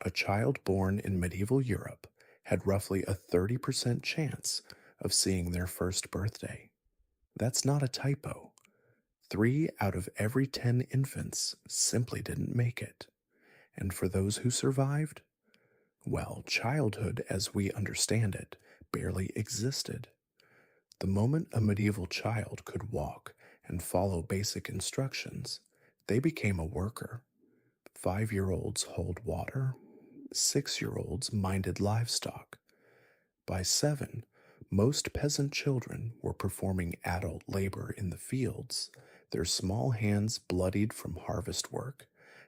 A child born in medieval Europe had roughly a 30% chance of seeing their first birthday. That's not a typo. 3 out of every 10 infants simply didn't make it. And for those who survived, well, childhood as we understand it barely existed. The moment a medieval child could walk and follow basic instructions, they became a worker. 5-year-olds hold water, 6-year-olds minded livestock. By 7, most peasant children were performing adult labor in the fields, their small hands bloodied from harvest work,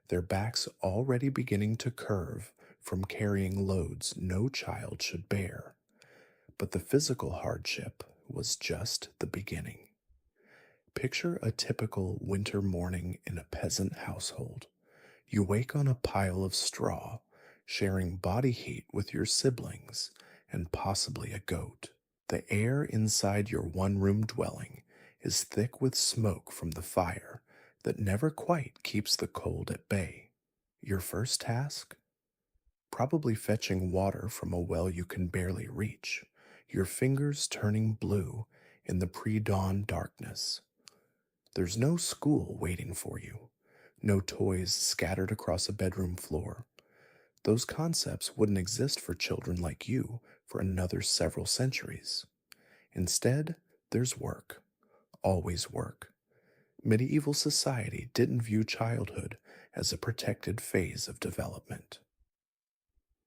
their backs already beginning to curve from carrying loads no child should bear. But the physical hardship was just the beginning. Picture a typical winter morning in a peasant household. You wake on a pile of straw, sharing body heat with your siblings and possibly a goat. The air inside your one-room dwelling is thick with smoke from the fire that never quite keeps the cold at bay. Your first task? Probably fetching water from a well you can barely reach, your fingers turning blue in the pre-dawn darkness. There's no school waiting for you, no toys scattered across a bedroom floor. Those concepts wouldn't exist for children like you for another several centuries. Instead, there's work, always work. Medieval society didn't view childhood as a protected phase of development.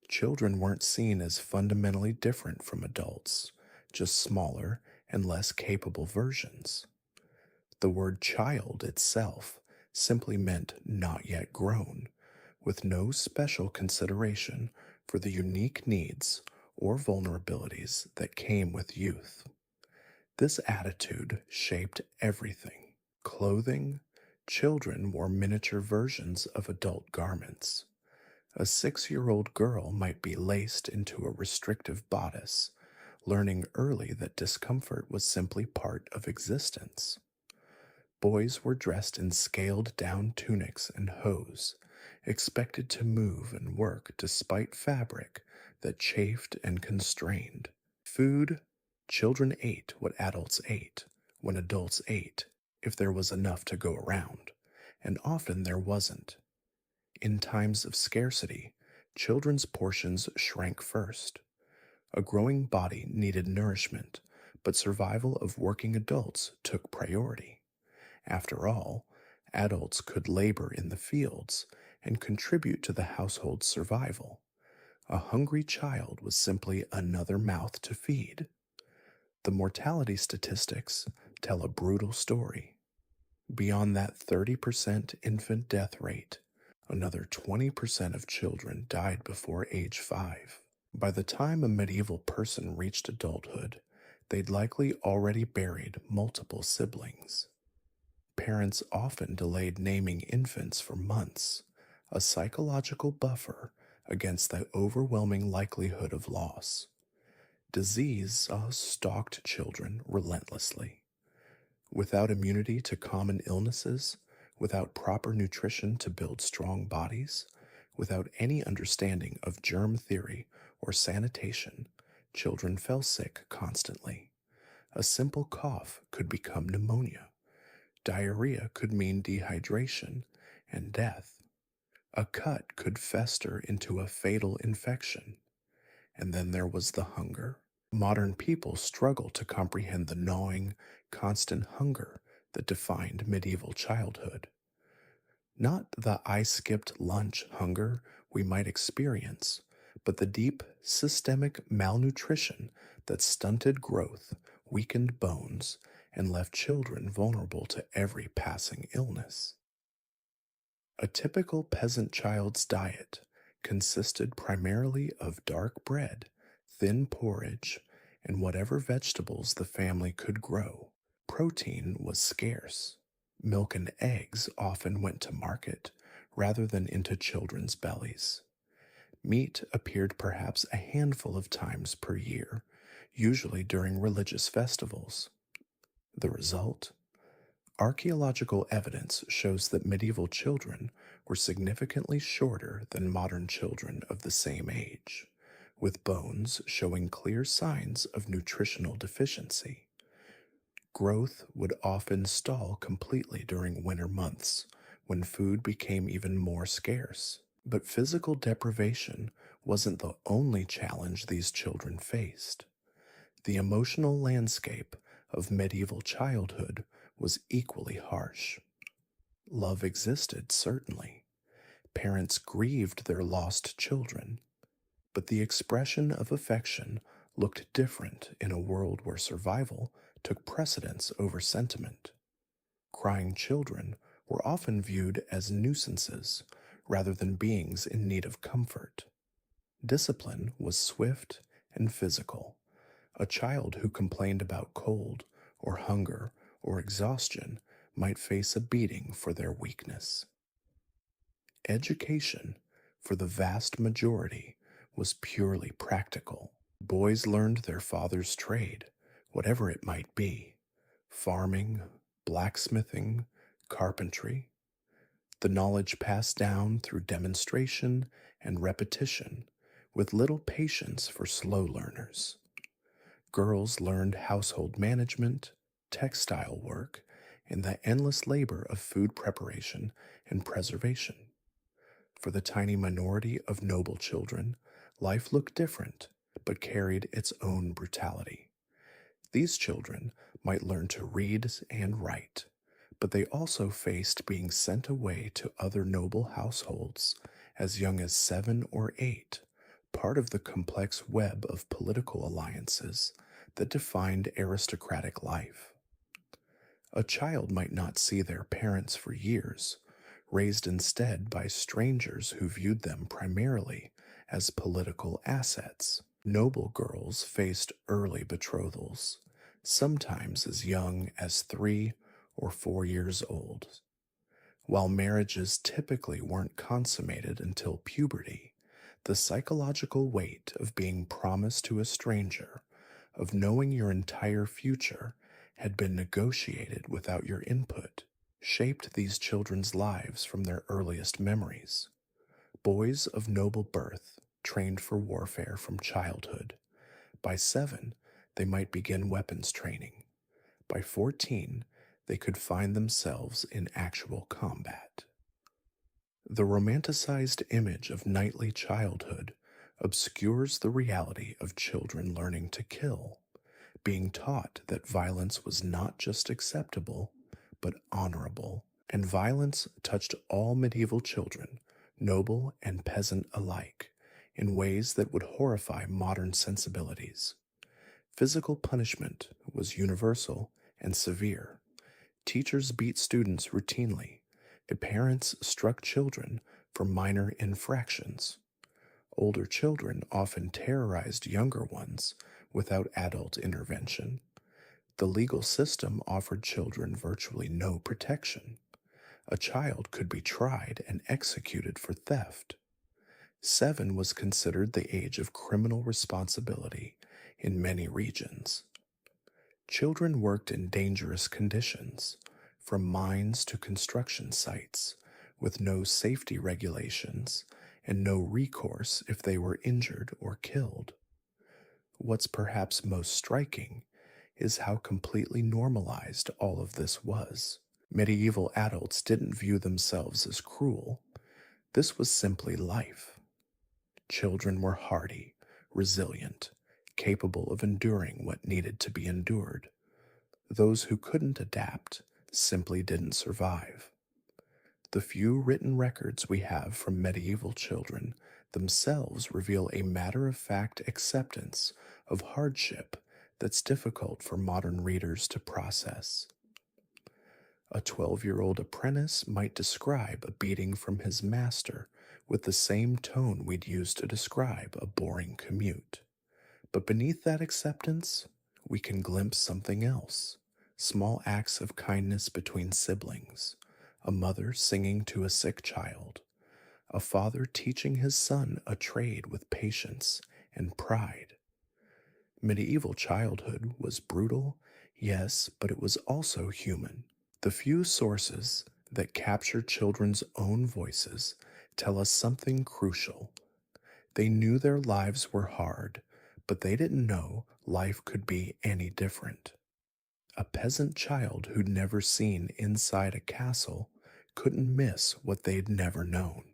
Children weren't seen as fundamentally different from adults, just smaller and less capable versions. The word child itself simply meant not yet grown, with no special consideration for the unique needs or vulnerabilities that came with youth. This attitude shaped everything. Clothing, children wore miniature versions of adult garments. A 6-year-old girl might be laced into a restrictive bodice, learning early that discomfort was simply part of existence. Boys were dressed in scaled-down tunics and hose, expected to move and work despite fabric that chafed and constrained. Food, children ate what adults ate, when adults ate, if there was enough to go around, and often there wasn't. In times of scarcity, children's portions shrank first. A growing body needed nourishment, but survival of working adults took priority. After all, adults could labor in the fields and contribute to the household's survival. A hungry child was simply another mouth to feed. The mortality statistics tell a brutal story. Beyond that 30% infant death rate, another 20% of children died before age 5. By the time a medieval person reached adulthood, they'd likely already buried multiple siblings. Parents often delayed naming infants for months, a psychological buffer against the overwhelming likelihood of loss. Disease stalked children relentlessly. Without immunity to common illnesses, without proper nutrition to build strong bodies, without any understanding of germ theory or sanitation, children fell sick constantly. A simple cough could become pneumonia. Diarrhea could mean dehydration and death. A cut could fester into a fatal infection. And then there was the hunger. Modern people struggle to comprehend the gnawing, constant hunger that defined medieval childhood. Not the I skipped lunch hunger we might experience, but the deep, systemic malnutrition that stunted growth, weakened bones, and left children vulnerable to every passing illness. A typical peasant child's diet consisted primarily of dark bread, thin porridge, and whatever vegetables the family could grow. Protein was scarce. Milk and eggs often went to market rather than into children's bellies. Meat appeared perhaps a handful of times per year, usually during religious festivals. The result? Archaeological evidence shows that medieval children were significantly shorter than modern children of the same age, with bones showing clear signs of nutritional deficiency. Growth would often stall completely during winter months when food became even more scarce. But physical deprivation wasn't the only challenge these children faced. The emotional landscape of medieval childhood was equally harsh. Love existed, certainly. Parents grieved their lost children, but the expression of affection looked different in a world where survival took precedence over sentiment. Crying children were often viewed as nuisances rather than beings in need of comfort. Discipline was swift and physical. A child who complained about cold or hunger or exhaustion might face a beating for their weakness. Education, for the vast majority, was purely practical. Boys learned their father's trade, whatever it might be: farming, blacksmithing, carpentry. The knowledge passed down through demonstration and repetition, with little patience for slow learners. Girls learned household management, textile work, and the endless labor of food preparation and preservation. For the tiny minority of noble children, life looked different, but carried its own brutality. These children might learn to read and write, but they also faced being sent away to other noble households as young as 7 or 8, part of the complex web of political alliances that defined aristocratic life. A child might not see their parents for years, raised instead by strangers who viewed them primarily as political assets. Noble girls faced early betrothals, sometimes as young as 3 or 4 years old. While marriages typically weren't consummated until puberty, the psychological weight of being promised to a stranger, of knowing your entire future had been negotiated without your input, shaped these children's lives from their earliest memories. Boys of noble birth trained for warfare from childhood. By 7, they might begin weapons training. By 14, they could find themselves in actual combat. The romanticized image of knightly childhood obscures the reality of children learning to kill, being taught that violence was not just acceptable, but honorable. And violence touched all medieval children, noble and peasant alike, in ways that would horrify modern sensibilities. Physical punishment was universal and severe. Teachers beat students routinely. Parents struck children for minor infractions. Older children often terrorized younger ones without adult intervention. The legal system offered children virtually no protection. A child could be tried and executed for theft. 7 was considered the age of criminal responsibility in many regions. Children worked in dangerous conditions, from mines to construction sites, with no safety regulations and no recourse if they were injured or killed. What's perhaps most striking is how completely normalized all of this was. Medieval adults didn't view themselves as cruel. This was simply life. Children were hardy, resilient, capable of enduring what needed to be endured. Those who couldn't adapt simply didn't survive. The few written records we have from medieval children themselves reveal a matter-of-fact acceptance of hardship that's difficult for modern readers to process. A 12-year-old apprentice might describe a beating from his master with the same tone we'd use to describe a boring commute. But beneath that acceptance, we can glimpse something else: small acts of kindness between siblings, a mother singing to a sick child, a father teaching his son a trade with patience and pride. Medieval childhood was brutal, yes, but it was also human. The few sources that capture children's own voices tell us something crucial. They knew their lives were hard, but they didn't know life could be any different. A peasant child who'd never seen inside a castle couldn't miss what they'd never known.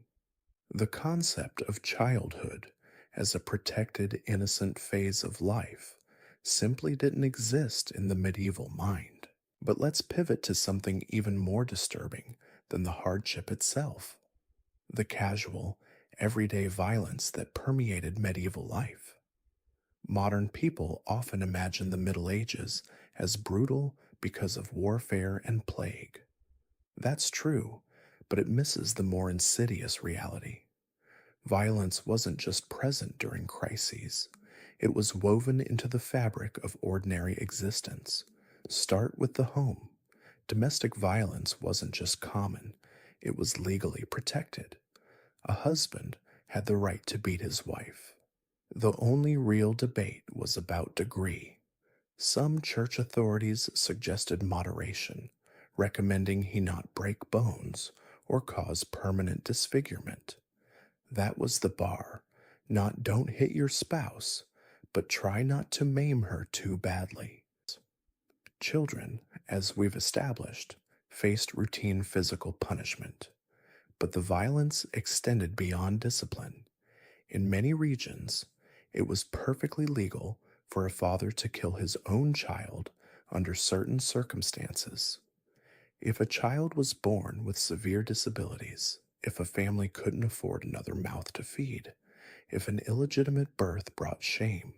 The concept of childhood as a protected, innocent phase of life simply didn't exist in the medieval mind. But let's pivot to something even more disturbing than the hardship itself: the casual, everyday violence that permeated medieval life. Modern people often imagine the Middle Ages as brutal because of warfare and plague. That's true, but it misses the more insidious reality. Violence wasn't just present during crises, it was woven into the fabric of ordinary existence. Start with the home. Domestic violence wasn't just common, it was legally protected. A husband had the right to beat his wife. The only real debate was about degree. Some church authorities suggested moderation, recommending he not break bones or cause permanent disfigurement. That was the bar. Not don't hit your spouse, but try not to maim her too badly. Children, as we've established, faced routine physical punishment, but the violence extended beyond discipline. In many regions, it was perfectly legal for a father to kill his own child under certain circumstances. If a child was born with severe disabilities, if a family couldn't afford another mouth to feed, if an illegitimate birth brought shame,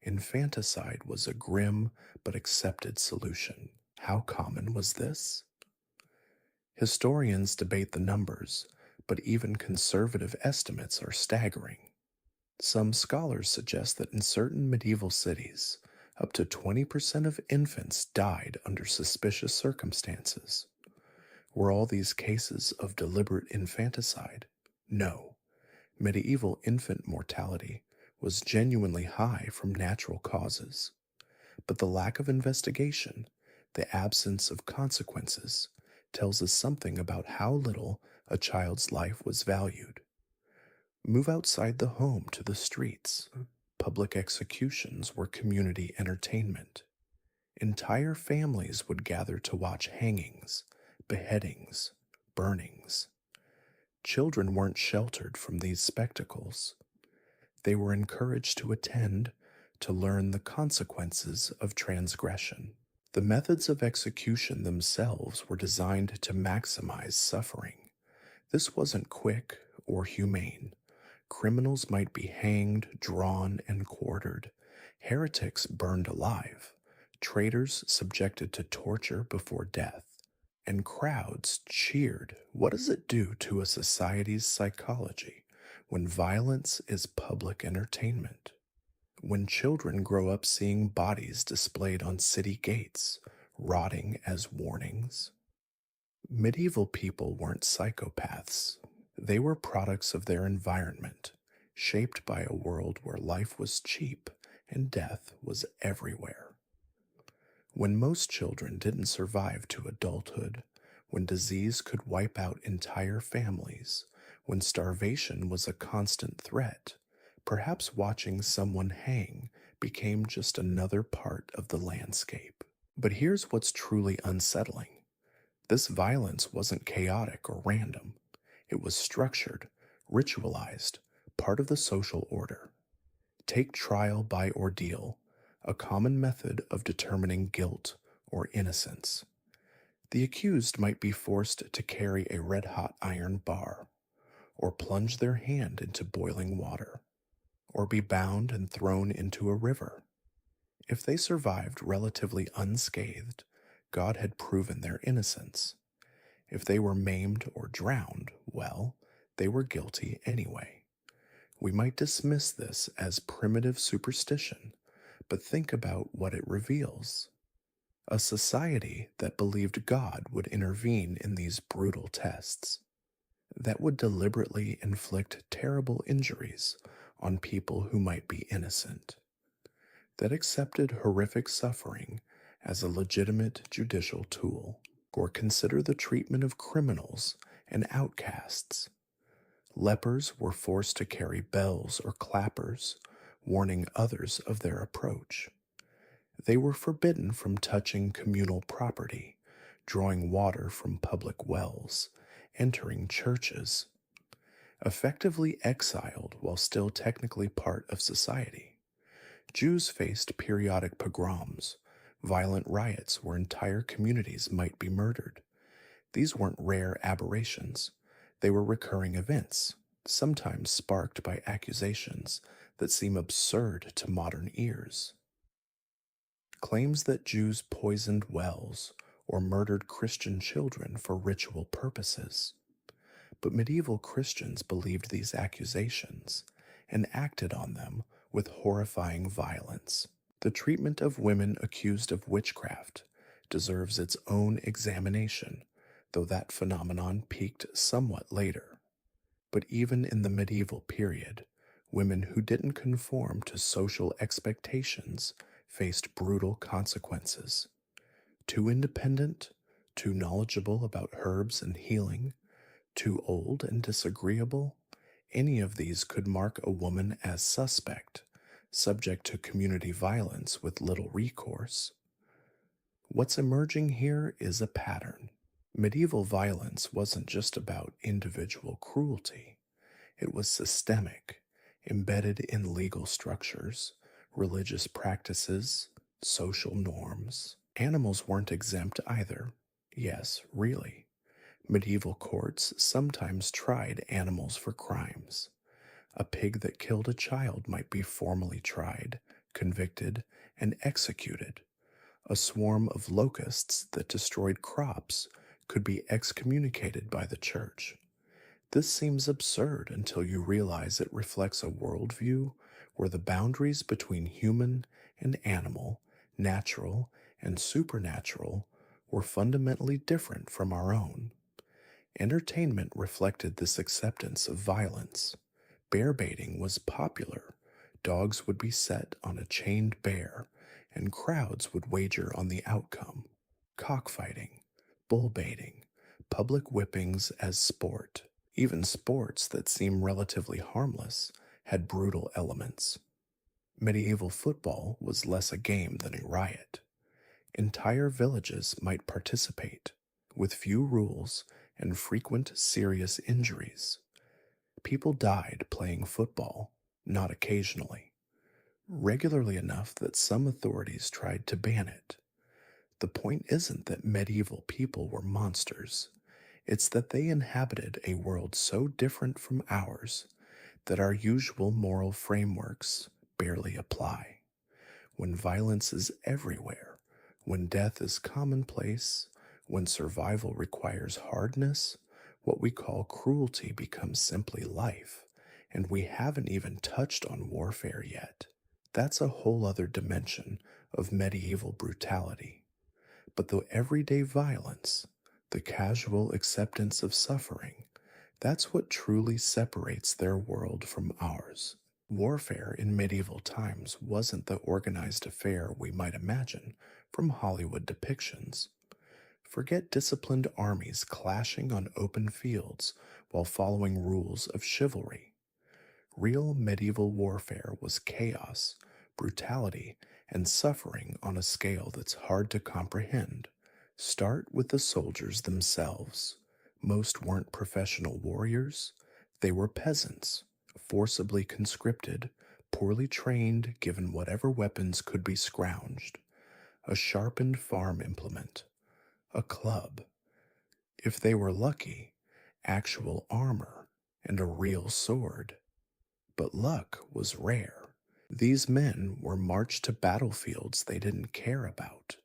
infanticide was a grim but accepted solution. How common was this? Historians debate the numbers, but even conservative estimates are staggering. Some scholars suggest that in certain medieval cities, up to 20% of infants died under suspicious circumstances. Were all these cases of deliberate infanticide? No. Medieval infant mortality was genuinely high from natural causes. But the lack of investigation, the absence of consequences, tells us something about how little a child's life was valued. Move outside the home to the streets. Public executions were community entertainment. Entire families would gather to watch hangings, beheadings, burnings. Children weren't sheltered from these spectacles. They were encouraged to attend to learn the consequences of transgression. The methods of execution themselves were designed to maximize suffering. This wasn't quick or humane. Criminals might be hanged, drawn, and quartered, heretics burned alive, traitors subjected to torture before death, and crowds cheered. What does it do to a society's psychology when violence is public entertainment? When children grow up seeing bodies displayed on city gates, rotting as warnings? Medieval people weren't psychopaths. They were products of their environment, shaped by a world where life was cheap and death was everywhere. When most children didn't survive to adulthood, when disease could wipe out entire families, when starvation was a constant threat, perhaps watching someone hang became just another part of the landscape. But here's what's truly unsettling. This violence wasn't chaotic or random. It was structured, ritualized, part of the social order. Take trial by ordeal, a common method of determining guilt or innocence. The accused might be forced to carry a red-hot iron bar, or plunge their hand into boiling water, or be bound and thrown into a river. If they survived relatively unscathed, God had proven their innocence. If they were maimed or drowned, well, they were guilty anyway. We might dismiss this as primitive superstition, but think about what it reveals. A society that believed God would intervene in these brutal tests, that would deliberately inflict terrible injuries on people who might be innocent, that accepted horrific suffering as a legitimate judicial tool. Or consider the treatment of criminals and outcasts. Lepers were forced to carry bells or clappers, warning others of their approach. They were forbidden from touching communal property, drawing water from public wells, entering churches, effectively exiled while still technically part of society. Jews faced periodic pogroms, violent riots where entire communities might be murdered. These weren't rare aberrations, they were recurring events, sometimes sparked by accusations that seem absurd to modern ears. Claims that Jews poisoned wells or murdered Christian children for ritual purposes. But medieval Christians believed these accusations and acted on them with horrifying violence. The treatment of women accused of witchcraft deserves its own examination, though that phenomenon peaked somewhat later. But even in the medieval period, women who didn't conform to social expectations faced brutal consequences. Too independent, too knowledgeable about herbs and healing, too old and disagreeable, any of these could mark a woman as suspect, subject to community violence with little recourse. What's emerging here is a pattern. Medieval violence wasn't just about individual cruelty, it was systemic, embedded in legal structures, religious practices, social norms. Animals weren't exempt either. Yes, really. Medieval courts sometimes tried animals for crimes. A pig that killed a child might be formally tried, convicted, and executed. A swarm of locusts that destroyed crops could be excommunicated by the church. This seems absurd until you realize it reflects a worldview where the boundaries between human and animal, natural and supernatural, were fundamentally different from our own. Entertainment reflected this acceptance of violence. Bear baiting was popular. Dogs would be set on a chained bear, and crowds would wager on the outcome. Cockfighting, bull baiting, public whippings as sport. Even sports that seem relatively harmless had brutal elements. Medieval football was less a game than a riot. Entire villages might participate, with few rules and frequent serious injuries. People died playing football, not occasionally, regularly enough that some authorities tried to ban it. The point isn't that medieval people were monsters. It's that they inhabited a world so different from ours that our usual moral frameworks barely apply. When violence is everywhere, when death is commonplace, when survival requires hardness, what we call cruelty becomes simply life, and we haven't even touched on warfare yet. That's a whole other dimension of medieval brutality. But the everyday violence, the casual acceptance of suffering, that's what truly separates their world from ours. Warfare in medieval times wasn't the organized affair we might imagine from Hollywood depictions. Forget disciplined armies clashing on open fields while following rules of chivalry. Real medieval warfare was chaos, brutality, and suffering on a scale that's hard to comprehend. Start with the soldiers themselves. Most weren't professional warriors, they were peasants, forcibly conscripted, poorly trained given whatever weapons could be scrounged. A sharpened farm implement, a club. If they were lucky, actual armor and a real sword. But luck was rare. These men were marched to battlefields they didn't care about,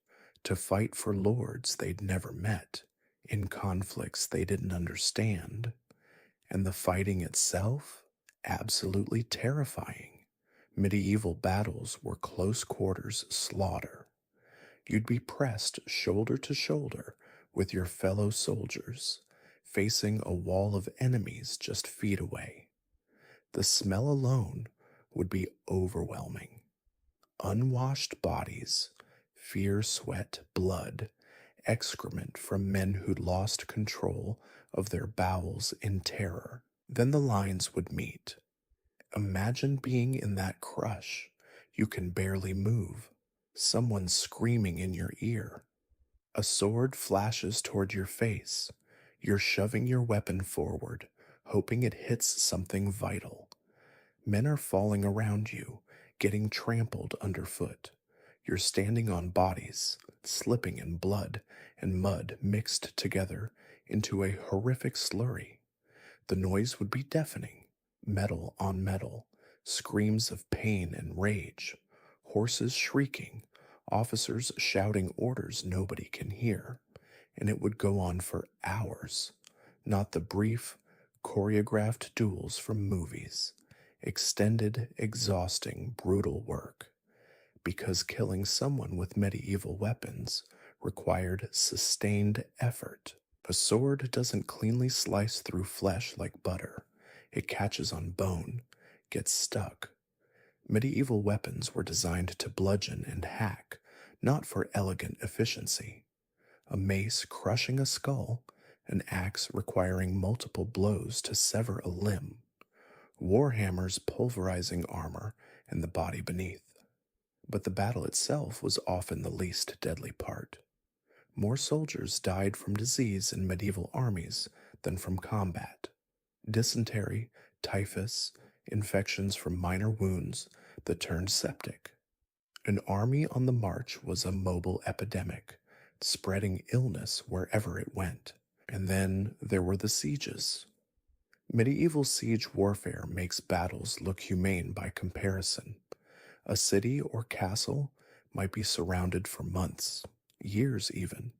to fight for lords they'd never met, in conflicts they didn't understand. And the fighting itself? Absolutely terrifying. Medieval battles were close quarters slaughter. You'd be pressed shoulder to shoulder with your fellow soldiers, facing a wall of enemies just feet away. The smell alone would be overwhelming. Unwashed bodies, fear, sweat, blood, excrement from men who'd lost control of their bowels in terror. Then the lines would meet. Imagine being in that crush. You can barely move. Someone screaming in your ear. A sword flashes toward your face. You're shoving your weapon forward, hoping it hits something vital. Men are falling around you, getting trampled underfoot. You're standing on bodies, slipping in blood and mud mixed together into a horrific slurry. The noise would be deafening, metal on metal, screams of pain and rage, horses shrieking, officers shouting orders nobody can hear, and it would go on for hours, not the brief, choreographed duels from movies, extended, exhausting, brutal work, because killing someone with medieval weapons required sustained effort. A sword doesn't cleanly slice through flesh like butter. It catches on bone, gets stuck. Medieval weapons were designed to bludgeon and hack, not for elegant efficiency. A mace crushing a skull, an axe requiring multiple blows to sever a limb, warhammers pulverizing armor and the body beneath. But the battle itself was often the least deadly part. More soldiers died from disease in medieval armies than from combat. Dysentery, typhus, infections from minor wounds that turned septic. An army on the march was a mobile epidemic, spreading illness wherever it went. And then there were the sieges. Medieval siege warfare makes battles look humane by comparison. A city or castle might be surrounded for months, years even.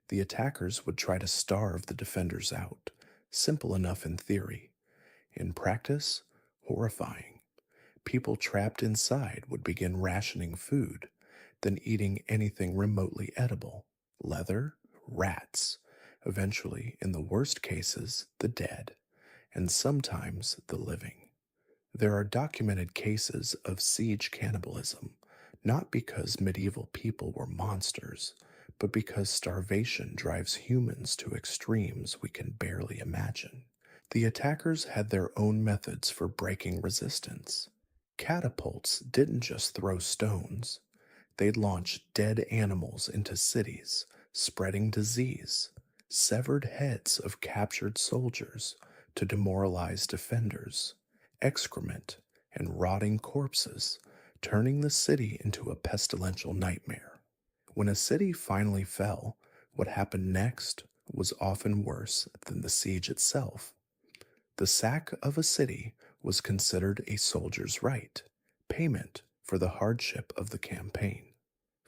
The attackers would try to starve the defenders out, simple enough in theory. In practice, horrifying. People trapped inside would begin rationing food, then eating anything remotely edible. Leather, rats, eventually, in the worst cases, the dead, and sometimes the living. There are documented cases of siege cannibalism, not because medieval people were monsters, but because starvation drives humans to extremes we can barely imagine. The attackers had their own methods for breaking resistance. Catapults didn't just throw stones, they'd launch dead animals into cities, spreading disease, severed heads of captured soldiers to demoralize defenders, excrement and rotting corpses, turning the city into a pestilential nightmare. When a city finally fell, what happened next was often worse than the siege itself. The sack of a city was considered a soldier's right, payment for the hardship of the campaign.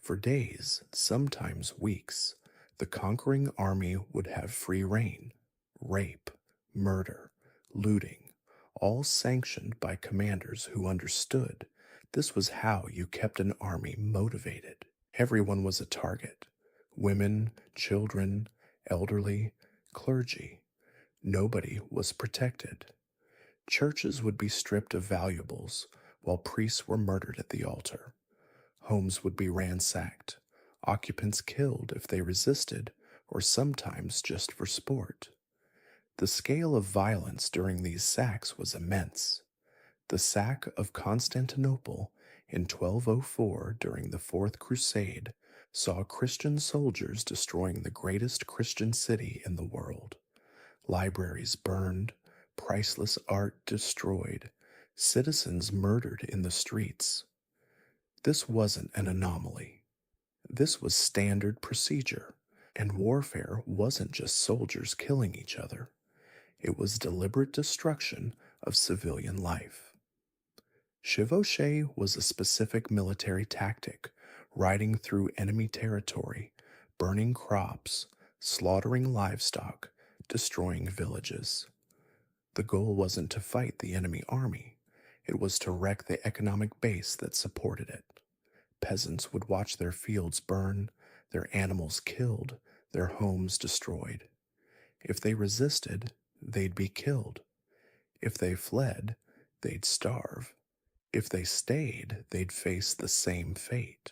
For days, sometimes weeks, the conquering army would have free rein, rape, murder, looting, all sanctioned by commanders who understood this was how you kept an army motivated. Everyone was a target: women, children, elderly, clergy. Nobody was protected. Churches would be stripped of valuables while priests were murdered at the altar. Homes would be ransacked, occupants killed if they resisted, or sometimes just for sport. The scale of violence during these sacks was immense. The sack of Constantinople in 1204 during the Fourth Crusade saw Christian soldiers destroying the greatest Christian city in the world. Libraries burned, priceless art destroyed, citizens murdered in the streets. This wasn't an anomaly. This was standard procedure, and warfare wasn't just soldiers killing each other. It was deliberate destruction of civilian life. Chevauchée was a specific military tactic, riding through enemy territory, burning crops, slaughtering livestock, destroying villages. The goal wasn't to fight the enemy army, it was to wreck the economic base that supported it. Peasants would watch their fields burn, their animals killed, their homes destroyed. If they resisted, they'd be killed. If they fled, they'd starve. If they stayed, they'd face the same fate.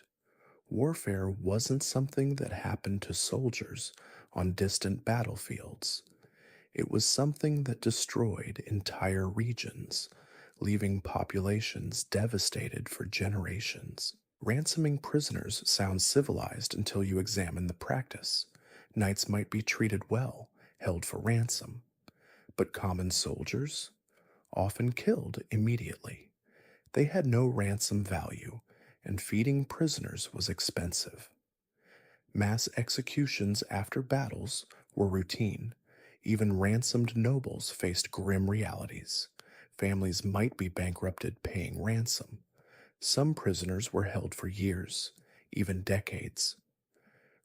Warfare wasn't something that happened to soldiers on distant battlefields. It was something that destroyed entire regions, leaving populations devastated for generations. Ransoming prisoners sounds civilized until you examine the practice. Knights might be treated well, held for ransom, but common soldiers? Often killed immediately. They had no ransom value, and feeding prisoners was expensive. Mass executions after battles were routine. Even ransomed nobles faced grim realities. Families might be bankrupted paying ransom. Some prisoners were held for years, even decades.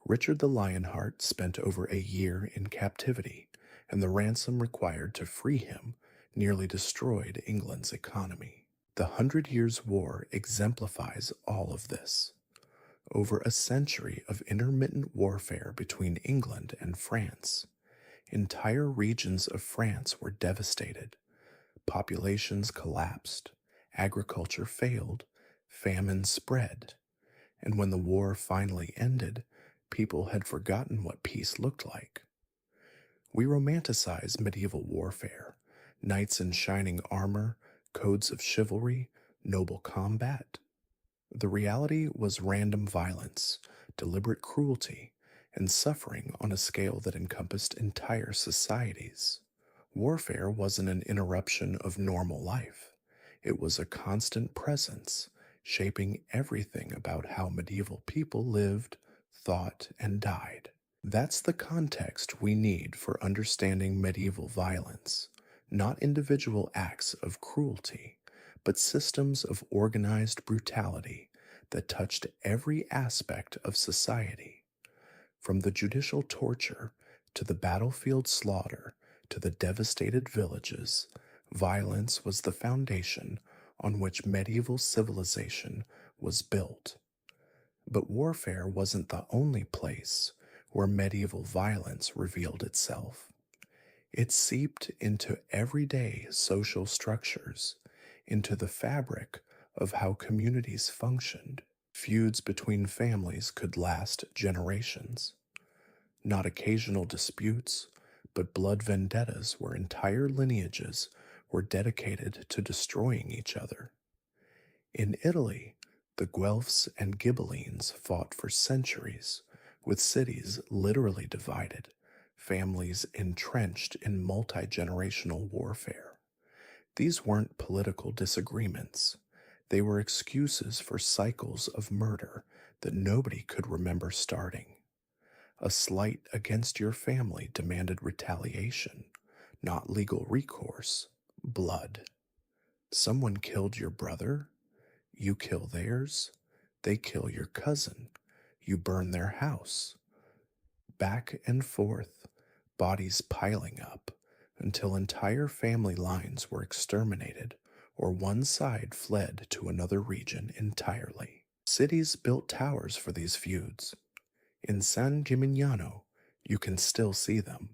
Richard the Lionheart spent over a year in captivity, and the ransom required to free him nearly destroyed England's economy. The Hundred Years' War exemplifies all of this. Over a century of intermittent warfare between England and France, entire regions of France were devastated. Populations collapsed, agriculture failed, famine spread, and when the war finally ended, people had forgotten what peace looked like. We romanticize medieval warfare, knights in shining armor, codes of chivalry, noble combat. The reality was random violence, deliberate cruelty, and suffering on a scale that encompassed entire societies. Warfare wasn't an interruption of normal life. It was a constant presence, shaping everything about how medieval people lived, thought, and died. That's the context we need for understanding medieval violence, not individual acts of cruelty, but systems of organized brutality that touched every aspect of society. From the judicial torture to the battlefield slaughter to the devastated villages, violence was the foundation on which medieval civilization was built. But warfare wasn't the only place where medieval violence revealed itself. It seeped into everyday social structures, into the fabric of how communities functioned. Feuds between families could last generations. Not occasional disputes, but blood vendettas where entire lineages were dedicated to destroying each other. In Italy, the Guelphs and Ghibellines fought for centuries, with cities literally divided, families entrenched in multi-generational warfare. These weren't political disagreements. They were excuses for cycles of murder that nobody could remember starting. A slight against your family demanded retaliation, not legal recourse, blood. Someone killed your brother, you kill theirs, they kill your cousin, you burn their house. Back and forth, bodies piling up, until entire family lines were exterminated or one side fled to another region entirely. Cities built towers for these feuds. In San Gimignano, you can still see them.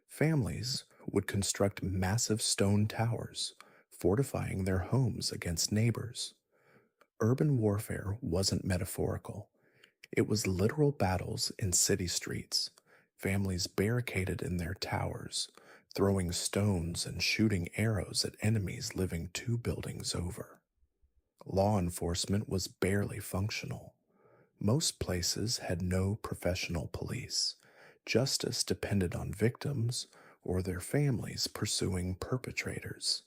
Families would construct massive stone towers, fortifying their homes against neighbors. Urban warfare wasn't metaphorical. It was literal battles in city streets, families barricaded in their towers, throwing stones and shooting arrows at enemies living two buildings over. Law enforcement was barely functional. Most places had no professional police. Justice depended on victims or their families pursuing perpetrators.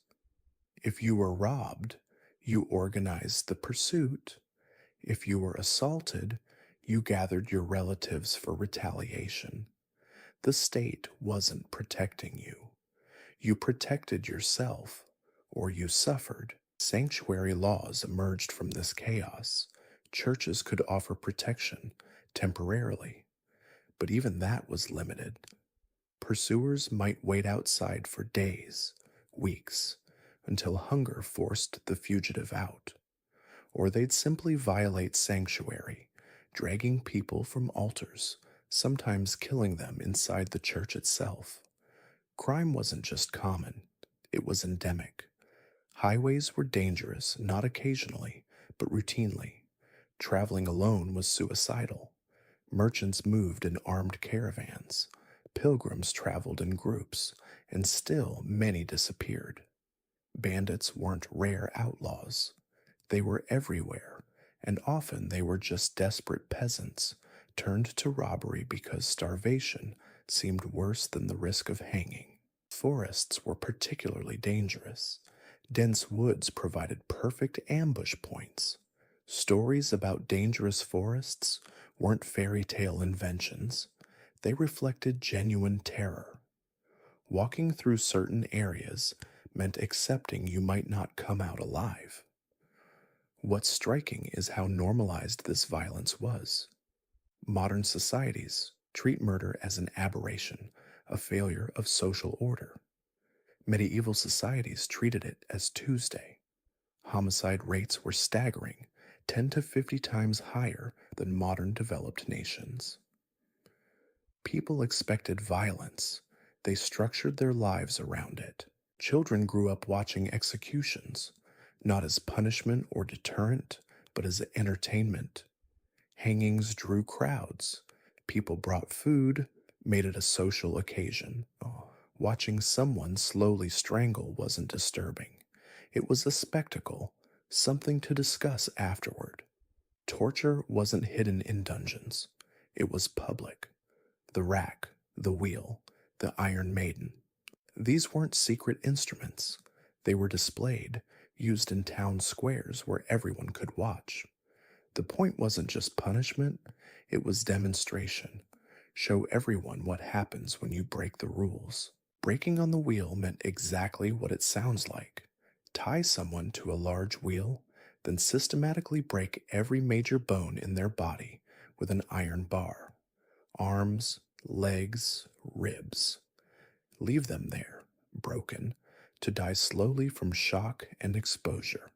If you were robbed, you organized the pursuit. If you were assaulted, you gathered your relatives for retaliation. The state wasn't protecting you. You protected yourself, or you suffered. Sanctuary laws emerged from this chaos. Churches could offer protection temporarily, but even that was limited. Pursuers might wait outside for days, weeks, until hunger forced the fugitive out. Or they'd simply violate sanctuary, dragging people from altars, sometimes killing them inside the church itself. Crime wasn't just common, it was endemic. Highways were dangerous not occasionally, but routinely. Traveling alone was suicidal. Merchants moved in armed caravans. Pilgrims traveled in groups, and still many disappeared. Bandits weren't rare outlaws. They were everywhere, and often they were just desperate peasants turned to robbery because starvation seemed worse than the risk of hanging. Forests were particularly dangerous. Dense woods provided perfect ambush points. Stories about dangerous forests weren't fairy tale inventions, they reflected genuine terror. Walking through certain areas meant accepting you might not come out alive. What's striking is how normalized this violence was. Modern societies treat murder as an aberration, a failure of social order. Medieval societies treated it as Tuesday. Homicide rates were staggering, 10 to 50 times higher than modern developed nations. People expected violence. They structured their lives around it. Children grew up watching executions, not as punishment or deterrent, but as entertainment. Hangings drew crowds. People brought food, made it a social occasion. Watching someone slowly strangle wasn't disturbing. It was a spectacle, something to discuss afterward. Torture wasn't hidden in dungeons. It was public. The rack, the wheel, the Iron Maiden. These weren't secret instruments. They were displayed, used in town squares where everyone could watch. The point wasn't just punishment, it was demonstration. Show everyone what happens when you break the rules. Breaking on the wheel meant exactly what it sounds like. Tie someone to a large wheel, then systematically break every major bone in their body with an iron bar. Arms, legs, ribs. Leave them there, broken, to die slowly from shock and exposure.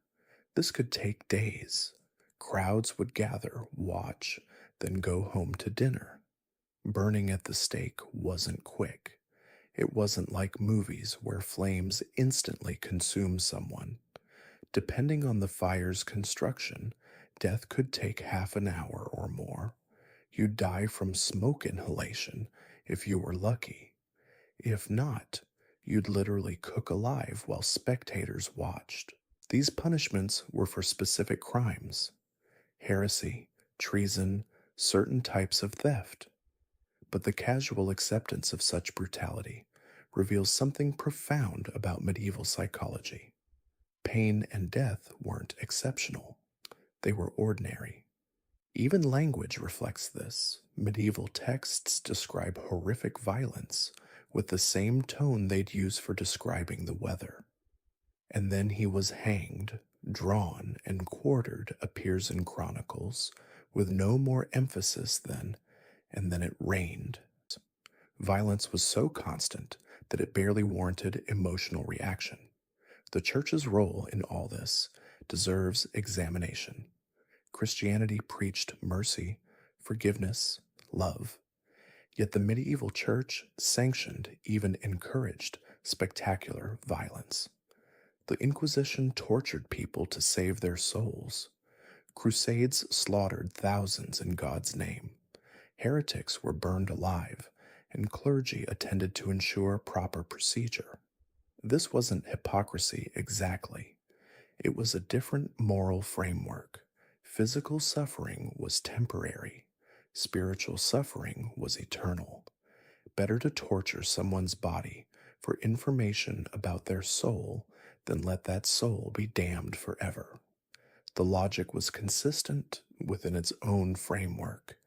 This could take days. Crowds would gather, watch, then go home to dinner. Burning at the stake wasn't quick. It wasn't like movies where flames instantly consume someone. Depending on the fire's construction, death could take half an hour or more. You'd die from smoke inhalation if you were lucky. If not, you'd literally cook alive while spectators watched. These punishments were for specific crimes: heresy, treason, certain types of theft. But the casual acceptance of such brutality reveals something profound about medieval psychology. Pain and death weren't exceptional, they were ordinary. Even language reflects this. Medieval texts describe horrific violence with the same tone they'd use for describing the weather. And then he was hanged, drawn, and quartered appears in Chronicles with no more emphasis than, and then it rained. Violence was so constant that it barely warranted emotional reaction. The church's role in all this deserves examination. Christianity preached mercy, forgiveness, love. Yet the medieval church sanctioned, even encouraged, spectacular violence. The Inquisition tortured people to save their souls. Crusades slaughtered thousands in God's name. Heretics were burned alive, and clergy attended to ensure proper procedure. This wasn't hypocrisy exactly. It was a different moral framework. Physical suffering was temporary. Spiritual suffering was eternal. Better to torture someone's body for information about their soul than let that soul be damned forever. The logic was consistent within its own framework,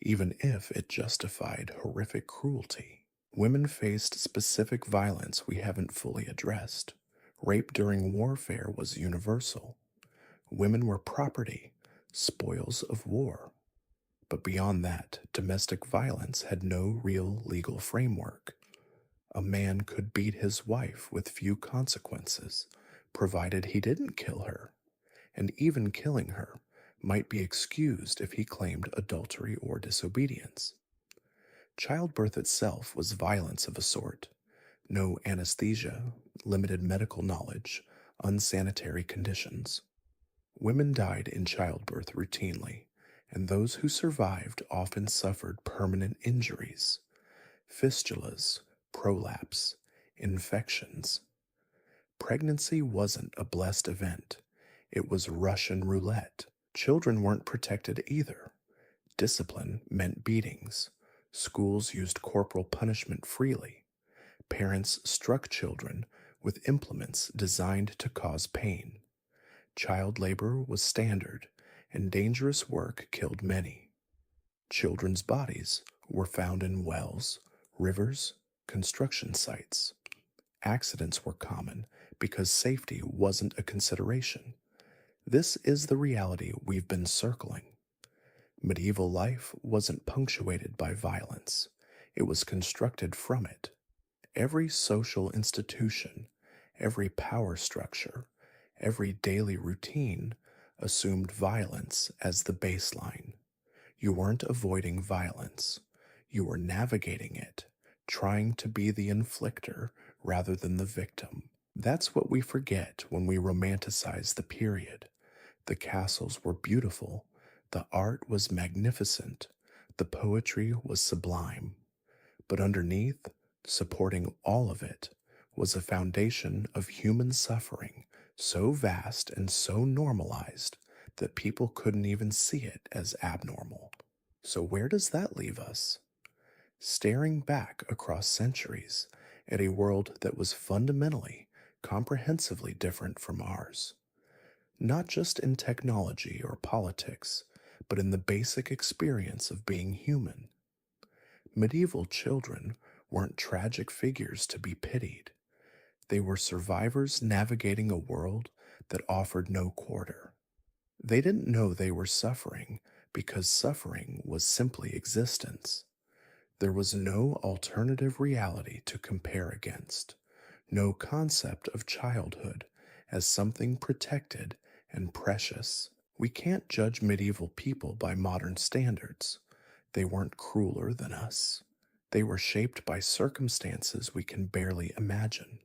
even if it justified horrific cruelty. Women faced specific violence we haven't fully addressed. Rape during warfare was universal. Women were property, spoils of war. But beyond that, domestic violence had no real legal framework. A man could beat his wife with few consequences, provided he didn't kill her, and even killing her might be excused if he claimed adultery or disobedience. Childbirth itself was violence of a sort. No anesthesia, limited medical knowledge, unsanitary conditions. Women died in childbirth routinely, and those who survived often suffered permanent injuries, fistulas, prolapse, infections. Pregnancy wasn't a blessed event, it was Russian roulette. Children weren't protected either. Discipline meant beatings. Schools used corporal punishment freely. Parents struck children with implements designed to cause pain. Child labor was standard, and dangerous work killed many. Children's bodies were found in wells, rivers, construction sites. Accidents were common because safety wasn't a consideration. This is the reality we've been circling. Medieval life wasn't punctuated by violence, it was constructed from it. Every social institution, every power structure, every daily routine assumed violence as the baseline. You weren't avoiding violence, you were navigating it, trying to be the inflictor rather than the victim. That's what we forget when we romanticize the period. The castles were beautiful, the art was magnificent, the poetry was sublime. But underneath, supporting all of it, was a foundation of human suffering so vast and so normalized that people couldn't even see it as abnormal. So, where does that leave us? Staring back across centuries at a world that was fundamentally, comprehensively different from ours. Not just in technology or politics, but in the basic experience of being human. Medieval children weren't tragic figures to be pitied. They were survivors navigating a world that offered no quarter. They didn't know they were suffering because suffering was simply existence. There was no alternative reality to compare against, no concept of childhood as something protected and precious. We can't judge medieval people by modern standards. They weren't crueler than us. They were shaped by circumstances we can barely imagine.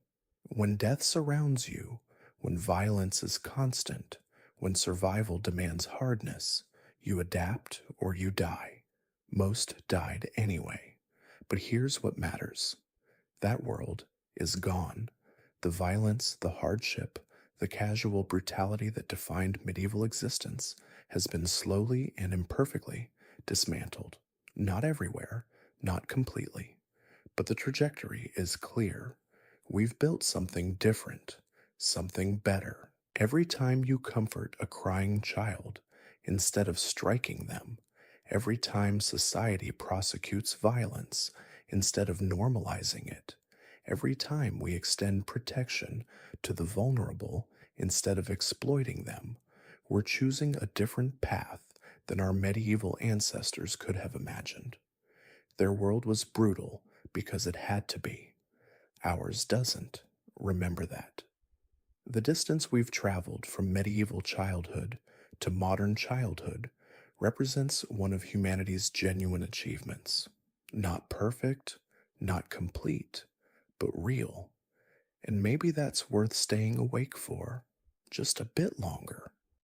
When death surrounds you, when violence is constant, when survival demands hardness, you adapt or you die. Most died anyway. But here's what matters. That world is gone. The violence, the hardship, the casual brutality that defined medieval existence has been slowly and imperfectly dismantled. Not everywhere, not completely, but the trajectory is clear. We've built something different, something better. Every time you comfort a crying child instead of striking them, every time society prosecutes violence instead of normalizing it, every time we extend protection to the vulnerable instead of exploiting them, we're choosing a different path than our medieval ancestors could have imagined. Their world was brutal because it had to be. Ours doesn't. Remember that. The distance we've traveled from medieval childhood to modern childhood represents one of humanity's genuine achievements. Not perfect, not complete, but real. And maybe that's worth staying awake for just a bit longer.